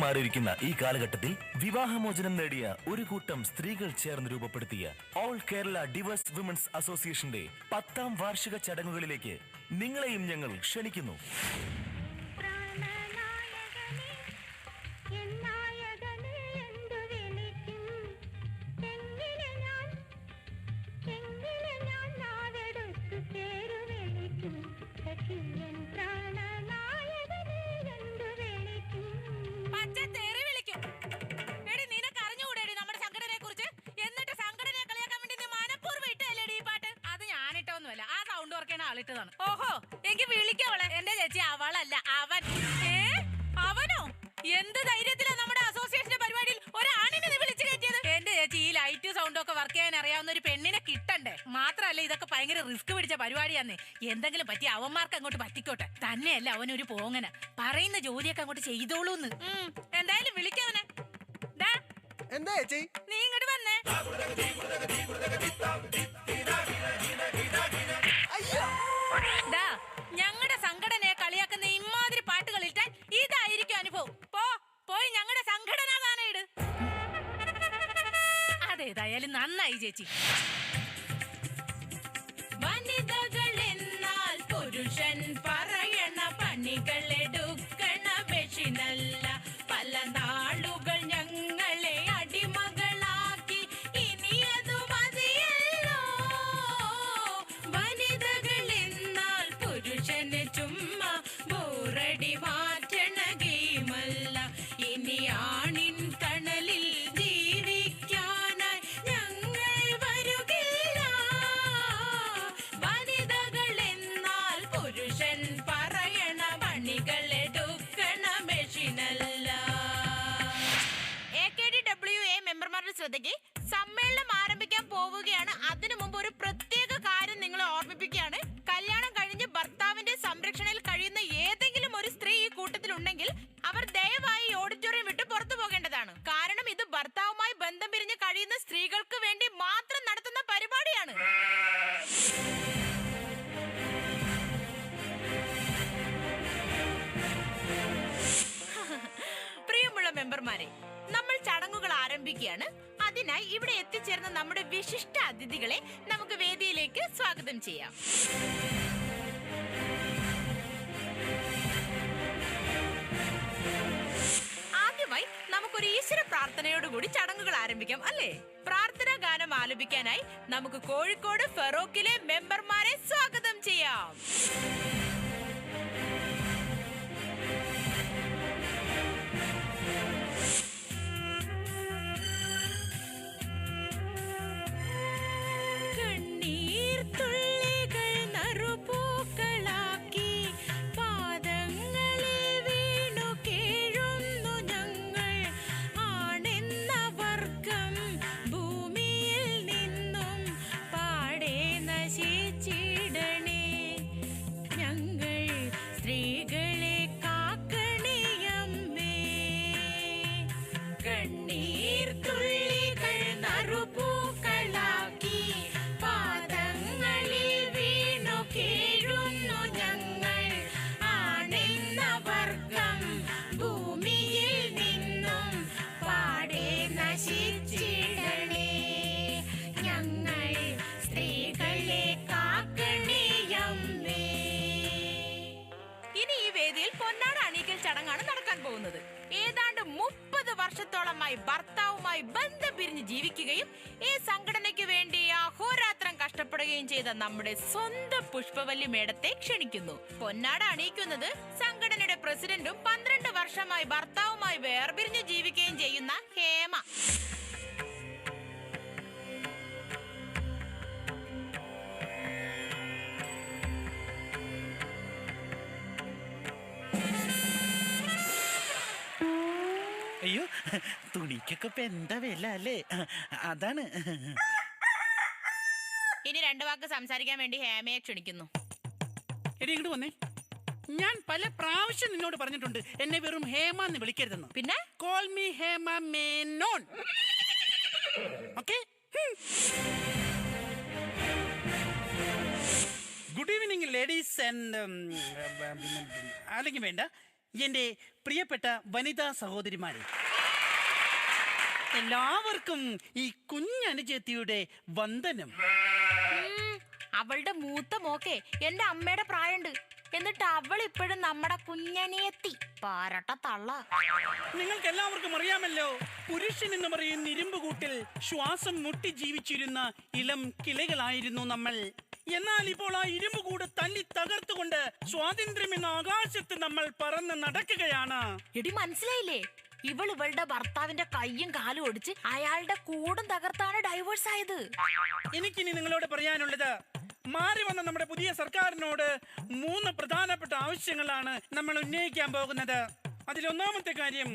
മാറിയിരിക്കുന്ന ഈ കാലഘട്ടത്തിൽ വിവാഹമോചനം നേടിയ ഒരു കൂട്ടം സ്ത്രീകൾ ചേർന്ന് രൂപപ്പെടുത്തിയ ഓൾ കേരള ഡിവേഴ്സ് വിമൻസ് അസോസിയേഷന്റെ 10ാം വാർഷിക ചടങ്ങുകളിലേക്ക് നിങ്ങളെയും ഞങ്ങൾ ക്ഷണിക്കുന്നു. ഓഹോ, എനിക്ക് വിളിക്കവളെ. എന്റെ ചേച്ചി അവളല്ല, അവൻ. അവനോ? എന്ത് ധൈര്യത്തിലാ നമ്മുടെ അസോസിയേഷന്റെ പരിപാടിയിൽ ഒരാണിനെ നീ വിളിച്ചു കയറ്റിയത്? എന്റെ ചേച്ചി, ഈ ലൈറ്റ് സൗണ്ടും ഒക്കെ വർക്ക് ചെയ്യാൻ അറിയാവുന്ന ഒരു പെണ്ണിനെ കിട്ടണ്ടേ? മാത്രല്ല, ഇതൊക്കെ ഭയങ്കര റിസ്ക് പിടിച്ച പരിപാടിയാന്നേ. എന്തെങ്കിലും പറ്റി അവന്മാർക്ക് അങ്ങോട്ട് പറ്റിക്കോട്ടെ. തന്നെയല്ല അവനൊരു പോങ്ങന. പറയുന്ന ജോലിയൊക്കെ അങ്ങോട്ട് ചെയ്തോളൂന്ന്. എന്തായാലും വിളിക്കവനെ. എന്താ ചേച്ചി? നീ ഇങ്ങോട്ട് വന്നേ. ഞങ്ങളുടെ സംഘടനയെ കളിയാക്കുന്ന ഇമാതിരി പാട്ടുകൾ ഇട്ടാൽ ഇതായിരിക്കും അനുഭവം. പോയി ഞങ്ങളുടെ സംഘടനാ ഗാനം ഇട്. അതേതായാലും നന്നായി ചേച്ചി. വനിതകൾ എന്നാൽ പുരുഷൻ പറയണ പണികളെടുക്കണ മെഷീനല്ല. പല നാളുകൾ ഞങ്ങളെ അടിമകളാക്കി, ഇനി അത് മതിയല്ലോ. വനിതകൾ എന്നാൽ പുരുഷന് ചുമ്മാ ബോറടി മാറ്റണ ഗെയിമല്ല. ഇനി ആണിൻ തണലിൽ ജീവിക്കാനായി ഞങ്ങൾ വരുകില്ല. വനിതകൾ എന്നാൽ പുരുഷൻ പറയണ പണികളെടുക്കണ മെഷീനല്ല. AKDWA മെമ്പർമാരുടെ ശ്രദ്ധയ്ക്ക് സമ്മേളനം ആരംഭിക്കാൻ പോവുകയാണ്. അതിനു മുമ്പ് ഒരു പ്രത്യേക കാര്യം നിങ്ങളെ ഓർമ്മിപ്പിക്കുകയാണ്. കല്യാണം കഴിഞ്ഞ് ഭർത്താവിന്റെ സംരക്ഷണയിൽ കഴിയുന്ന ഏതെങ്കിലും ഒരു സ്ത്രീ ഈ കൂട്ടത്തിലുണ്ടെങ്കിൽ അവർ ദയവായി ഓഡിറ്റോറിയം വിട്ട് പുറത്തു പോകേണ്ടതാണ്. കാരണം ഇത് ഭർത്താവുമായി ബന്ധം പിരിഞ്ഞ് കഴിയുന്ന സ്ത്രീകൾക്ക് വേണ്ടി മാത്രം നടത്തുന്ന പരിപാടിയാണ്. പ്രിയമുള്ള മെമ്പർമാരെ, നമ്മൾ ചടങ്ങുകൾ ആരംഭിക്കുകയാണ്. അതിനായി ഇവിടെ എത്തിച്ചേർന്ന നമ്മുടെ വിശിഷ്ട അതിഥികളെ നമുക്ക് വേദിയിലേക്ക് സ്വാഗതം ചെയ്യാം. ആദ്യമായി നമുക്കൊരു ഈശ്വര പ്രാർത്ഥനയോടുകൂടി ചടങ്ങുകൾ ആരംഭിക്കാം, അല്ലേ? പ്രാർത്ഥനാ ഗാനം ആലപിക്കാനായി നമുക്ക് കോഴിക്കോട് ഫെറോക്കിലെ മെമ്പർമാരെ സ്വാഗതം ചെയ്യാം. ചടങ്ങാണ് നടക്കാൻ പോകുന്നത്. ഏതാണ്ട് 30 വർഷത്തോളമായി ഭർത്താവുമായി ബന്ധം പിരിഞ്ഞ് ജീവിക്കുകയും ഈ സംഘടനയ്ക്ക് വേണ്ടി അഹോരാത്രം കഷ്ടപ്പെടുകയും ചെയ്ത നമ്മുടെ സ്വന്തം പുഷ്പവല്ലി മേഡത്തെ ക്ഷണിക്കുന്നു. പൊന്നാട അണിയിക്കുന്നത് സംഘടനയുടെ പ്രസിഡന്റും 12 വർഷമായി ഭർത്താവുമായി വേർപിരിഞ്ഞ് ജീവിക്കുകയും ചെയ്യുന്ന ഹേമ. അയ്യോ, തുണിക്കൊക്കെ ഇപ്പൊ എന്താ വില അല്ലേ? അതാണ്. ഇനി 2 വാക്ക് സംസാരിക്കാൻ വേണ്ടി ഹേമയെ ക്ഷണിക്കുന്നു. എടി ഇങ്ങോട്ട് വന്നേ. ഞാൻ പല പ്രാവശ്യം നിന്നോട് പറഞ്ഞിട്ടുണ്ട് എന്നെ വെറും ഹേമ എന്ന് വിളിക്കരുതെന്ന്. പിന്നെ call me Hema Menon. Okay? Good evening ladies and അല്ലെങ്കിൽ വേണ്ട, എന്റെ പ്രിയപ്പെട്ട വനിതാ സഹോദരിമാരെ, എല്ലാവർക്കും ഈ കുഞ്ഞനുജത്തിയുടെ വന്ദനം. അവളുടെ മൂത്ത മോക്കെ എന്റെ അമ്മയുടെ പ്രായമുണ്ട്, എന്നിട്ട് അവൾ ഇപ്പോഴും നമ്മുടെ കുഞ്ഞനിയെത്തി പാരട്ട തള്ള. നിങ്ങൾക്ക് എല്ലാവർക്കും അറിയാമല്ലോ, പുരുഷൻ എന്ന് പറയുന്ന ഇരുമ്പ് കൂട്ടിൽ ശ്വാസം മുട്ടി ജീവിച്ചിരുന്ന ഇളം കിളികളായിരുന്നു നമ്മൾ. എന്നാൽ ഇപ്പോൾ ആ ഇരുമ്പ് കൂട് തല്ലി തകർത്തുകൊണ്ട് സ്വാതന്ത്ര്യം എന്ന ആകാശത്ത് നമ്മൾ പറന്ന് നടക്കുകയാണ്. എടി മനസ്സിലായില്ലേ, ഇവളുടെ ഭർത്താവിന്റെ കയ്യും കാലും ഒടിച്ച് അയാളുടെ കൂടും തകർത്താണ് ഡൈവേഴ്സ് ആയത്. എനിക്കിനി നിങ്ങളോട് പറയാനുള്ളത്, മാറി വന്ന നമ്മുടെ പുതിയ സർക്കാരിനോട് 3 പ്രധാനപ്പെട്ട ആവശ്യങ്ങളാണ് നമ്മൾ ഉന്നയിക്കാൻ പോകുന്നത്. അതിലൊന്നാമത്തെ കാര്യം,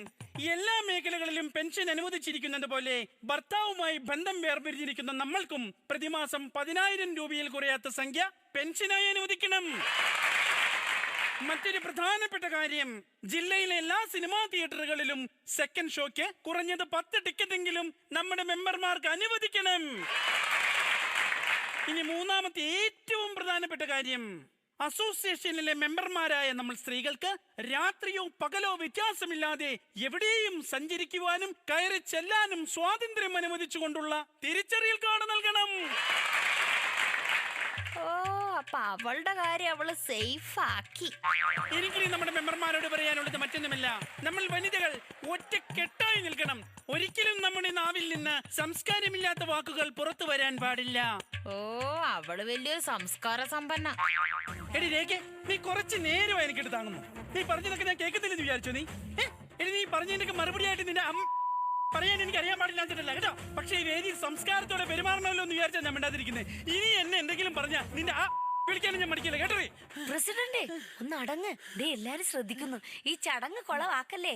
എല്ലാ മേഖലകളിലും പെൻഷൻ അനുവദിച്ചിരിക്കുന്നത് പോലെ ഭർത്താവുമായി ബന്ധം വേർപിരിഞ്ഞിരിക്കുന്ന നമ്മൾക്കും പ്രതിമാസം 10,000 രൂപയിൽ കുറയാത്ത സംഖ്യ പെൻഷനായി അനുവദിക്കണം. മറ്റൊരു പ്രധാനപ്പെട്ട കാര്യം, ജില്ലയിലെ എല്ലാ സിനിമാ തിയേറ്ററുകളിലും സെക്കൻഡ് ഷോയ്ക്ക് കുറഞ്ഞത് 10 ടിക്കറ്റെങ്കിലും നമ്മുടെ മെമ്പർമാർക്ക് അനുവദിക്കണം. ഇനി മൂന്നാമത്തെ ഏറ്റവും പ്രധാനപ്പെട്ട കാര്യം, അസോസിയേഷനിലെ മെമ്പർമാരായ നമ്മൾ സ്ത്രീകൾക്ക് രാത്രിയോ പകലോ വ്യത്യാസമില്ലാതെ എവിടെയും സഞ്ചരിക്കുവാനും കയറി ചെല്ലാനും സ്വാതന്ത്ര്യം അനുവദിച്ചുകൊണ്ടുള്ള തിരിച്ചറിയൽ കാർഡ് നൽകണം. ഓ, അപ്പൊ അവളുടെ കാര്യം അവള് സേഫ് ആക്കി. എനിക്കിനി നമ്മുടെ മെമ്പർമാരോട് പറയാനുള്ളത് മറ്റൊന്നുമില്ല, നമ്മൾ വനിതകൾ ഒറ്റക്കെട്ടായി നിൽക്കണം. ഒരിക്കലും നമ്മുടെ നാവിൽ നിന്ന് സംസ്കാരമില്ലാത്ത വാക്കുകൾ പുറത്തു വരാൻ പാടില്ല. ഓ, അവള് വലിയൊരു സംസ്കാര സമ്പന്ന. എടി രേഖ, നീ കുറച്ച് നേരമായി എനിക്കിട്ട് താങ്ങുന്നു. നീ പറഞ്ഞതൊക്കെ ഞാൻ കേൾക്കുന്നില്ലെന്ന് വിചാരിച്ചു നീ? എടി, നീ പറഞ്ഞതിനൊക്കെ മറുപടിയായിട്ട് നിന്റെ പറയാൻ എനിക്ക് അറിയാൻ പാടില്ല കേട്ടോ. പക്ഷേ ഈ വേദി സംസ്കാരത്തോടെ പെരുമാറണമല്ലോ എന്ന് വിചാരിച്ചാൽ ഞാൻ മിണ്ടാതിരിക്കുന്നത്. ഇനി എന്നെ എന്തെങ്കിലും പറഞ്ഞ നിന്റെ വിളിക്കാനും ഞാൻ മടിക്കില്ല കേട്ടോ. പ്രസിഡന്റ് ഒന്ന് അടങ്ങ്, എല്ലാരും ശ്രദ്ധിക്കുന്നു, ഈ ചടങ്ങ് കൊളവാക്കല്ലേ.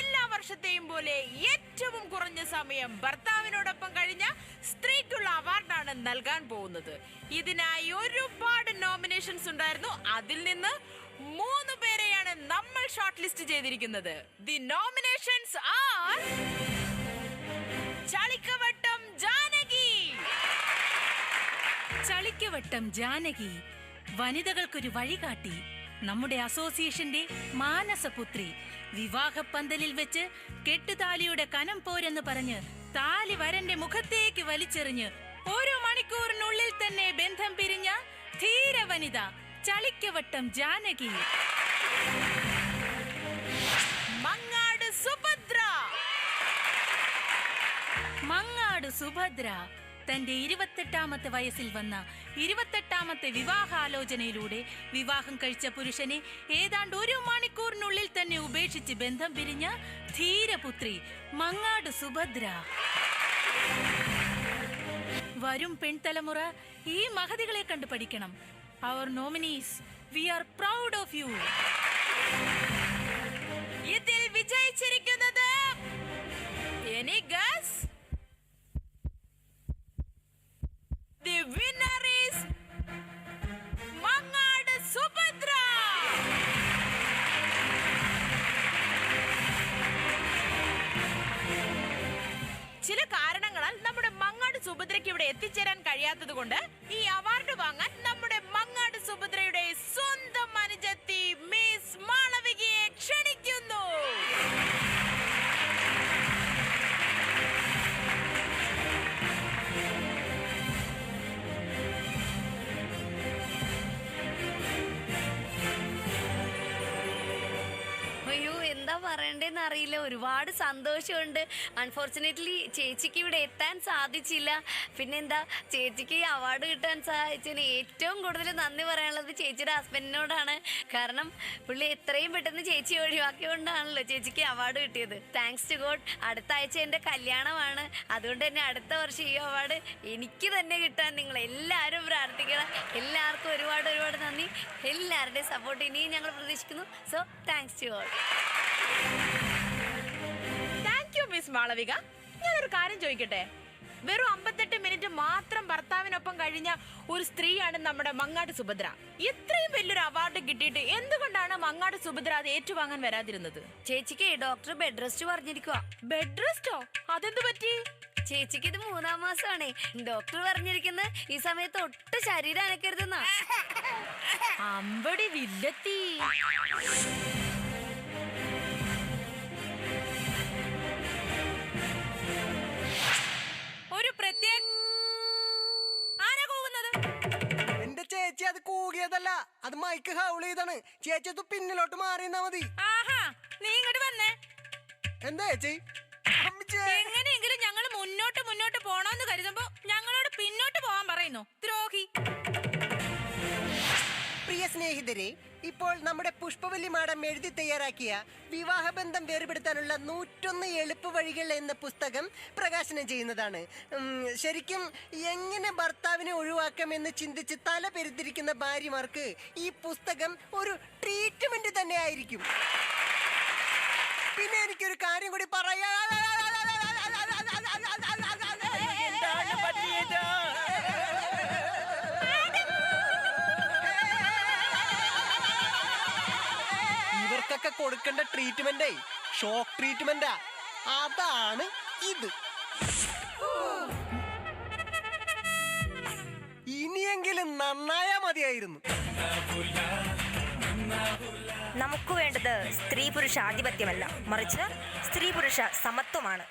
എല്ലാ വർഷത്തെയും പോലെ ഏറ്റവും കുറഞ്ഞ സമയം ഭർത്താവിനോടൊപ്പം കഴിഞ്ഞ സ്ത്രീക്കുള്ള അവാർഡാണ് നൽകാൻ പോകുന്നത്. ഇതിനായി ഒരുപാട് നോമിനേഷൻസ് ഉണ്ടായിരുന്നു. അതിൽ നിന്ന് 3 പേരെയാണ് നമ്മൾ ഷോർട്ട് ലിസ്റ്റ് ചെയ്തിരിക്കുന്നത്. The nominations are Chalikkavattam Janaki. Chalikkavattam Janaki വനിതകൾക്കൊരു വഴികാട്ടി, നമ്മുടെ അസോസിയേഷന്റെ മാനസപുത്രി. വിവാഹപ്പന്തലിൽ വെച്ച് കെട്ടുതാലിയുടെ കനം പോരെന്ന് പറഞ്ഞ് താലി വരന്റെ മുഖത്തേക്ക് വലിച്ചെറിഞ്ഞ് 1 മണിക്കൂറിനുള്ളിൽ തന്നെ ബന്ധം പിരിഞ്ഞ ധീര വനിത ചളിക്കവട്ടം ജാനകി. മങ്ങാട് സുഭദ്ര. മങ്ങാട് സുഭദ്ര തന്റെ 28ാമത്തെ വയസ്സിൽ വന്ന 28ാമത്തെ വിവാഹാലോചനയിലൂടെ വിവാഹം കഴിച്ച പുരുഷനെ ഏതാണ്ട് 1 മണിക്കൂറിനുള്ളിൽ തന്നെ ഉപേക്ഷിച്ച് ബന്ധം പിരിഞ്ഞ ധീരപുത്രി മങ്ങാട് സുഭദ്ര. വരും പെൺതലമുറ ഈ മഹതികളെ കണ്ടു പഠിക്കണം. Our nominees, we are proud of you. ഇതിൽ വിജയിച്ചിരിക്കുന്നത് any guess? The winner is Mangad Subhadra. ചില കാരണങ്ങളാൽ നമ്മുടെ മങ്ങാട് സുഭദ്രയ്ക്ക് ഇവിടെ എത്തിച്ചേരാൻ കഴിയാത്തത് കൊണ്ട് ഈ അവാർഡ് വാങ്ങാൻ നമ്മുടെ മങ്ങാട് സുഭദ്രയുടെ സ്വന്തം അനുജത്തി മിസ് മാളവികയെ ക്ഷണിക്കുന്നു. അയ്യോ, എന്താ പറയണ്ടേന്ന് അറിയില്ല. ഒരുപാട് സന്തോഷമുണ്ട്. അൺഫോർച്ചുനേറ്റ്ലി ചേച്ചിക്ക് ഇവിടെ എത്താൻ സാധിച്ചില്ല. പിന്നെന്താ, ചേച്ചിക്ക് ഈ അവാർഡ് കിട്ടാൻ സഹായിച്ചതിന് ഏറ്റവും കൂടുതൽ നന്ദി പറയാനുള്ളത് ചേച്ചിയുടെ ഹസ്ബൻഡിനോടാണ്. കാരണം പുള്ളി എത്രയും പെട്ടെന്ന് ചേച്ചി ഒഴിവാക്കിയോണ്ടാണല്ലോ ചേച്ചിക്ക് അവാർഡ് കിട്ടിയത്. Thanks to God. അടുത്ത ആഴ്ച എൻ്റെ കല്യാണമാണ്. അതുകൊണ്ട് തന്നെ അടുത്ത വർഷം ഈ അവാർഡ് എനിക്ക് തന്നെ കിട്ടാൻ നിങ്ങൾ എല്ലാവരും പ്രാർത്ഥിക്കണം. എല്ലാവർക്കും ഒരുപാട് ഒരുപാട് നന്ദി. എല്ലാവരുടെയും സപ്പോർട്ട് ഇനിയും ഞങ്ങൾ പ്രതീക്ഷിക്കുന്നു. So thanks to all. Thank you miss Malavika. ഞാനൊരു കാര്യം ചോദിക്കട്ടെ, വെറും 58 മിനിറ്റ് മാത്രം ഭർത്താവിനൊപ്പം കഴിഞ്ഞ ഒരു സ്ത്രീയാണ് നമ്മുടെ മങ്ങാട് സുഭദ്ര. ഇത്രയും വലിയൊരു അവാർഡ് കിട്ടിയിട്ട് എന്തുകൊണ്ടാണ് മങ്ങാട് സുഭദ്ര അത് ഏറ്റുവാങ്ങാൻ വരാതിരുന്നത്? ചേച്ചിക്ക് ഡോക്ടർ ബെഡ് റെസ്റ്റ് പറഞ്ഞിരിക്കുക. ബെഡ് റെസ്റ്റോ? അതെന്ത് പറ്റി? ചേച്ചിക്ക് ഇത് 3-ാം മാസമാണേ. ഡോക്ടർ പറഞ്ഞിരിക്കുന്നത് ഈ സമയത്ത് ഒട്ടും ശരീരം അനക്കരുതെന്നാ. അമ്പടി വില്ലത്തി. ഒരു പ്രത്യേക ആരാ കൂവുന്നത്? എന്റെ ചേച്ചി അത് കൂകിയതല്ല, അത് മൈക്ക് ഹൗൾ ചെയ്താണ്. ചേച്ചി അത് പിന്നിലോട്ട് മാറിയെന്നാ മതി. ആഹാ, നീ ഇങ്ങോട്ട് വന്നേ. എന്താ ചേച്ചി? അമ്മച്ചേ. എങ്ങനെയെങ്കിലും ഞങ്ങൾ മുന്നോട്ട് പോണോന്ന് കരുതുമ്പോ ഞങ്ങളോട് പിന്നോട്ട് പോവാൻ പറയുന്നു. ദ്രോഹി. പ്രിയ സ്നേഹിതരെ, ഇപ്പോൾ നമ്മുടെ പുഷ്പവല്ലി മാഡം എഴുതി തയ്യാറാക്കിയ വിവാഹബന്ധം വേർപെടുത്താനുള്ള 101 എളുപ്പ വഴികൾ എന്ന പുസ്തകം പ്രകാശനം ചെയ്യുന്നതാണ്. ശരിക്കും എങ്ങനെ ഭർത്താവിനെ ഒഴിവാക്കാമെന്ന് ചിന്തിച്ച് തല പെരുത്തിരിക്കുന്ന ഭാര്യമാർക്ക് ഈ പുസ്തകം ഒരു ട്രീറ്റ്മെന്റ് തന്നെ ആയിരിക്കും. പിന്നെ എനിക്കൊരു കാര്യം കൂടി പറയാ. ഇവർക്കൊക്കെ കൊടുക്കേണ്ട ട്രീറ്റ്മെന്റേ ഷോക്ക് ട്രീറ്റ്മെന്റാ. അതാണ് ഇത്. ഇനിയെങ്കിലും നന്നായാ മതിയായിരുന്നു. നമുക്ക് വേണ്ടത് സ്ത്രീ പുരുഷ ആധിപത്യമല്ല, മറിച്ച് സ്ത്രീ പുരുഷ സമത്വമാണ്.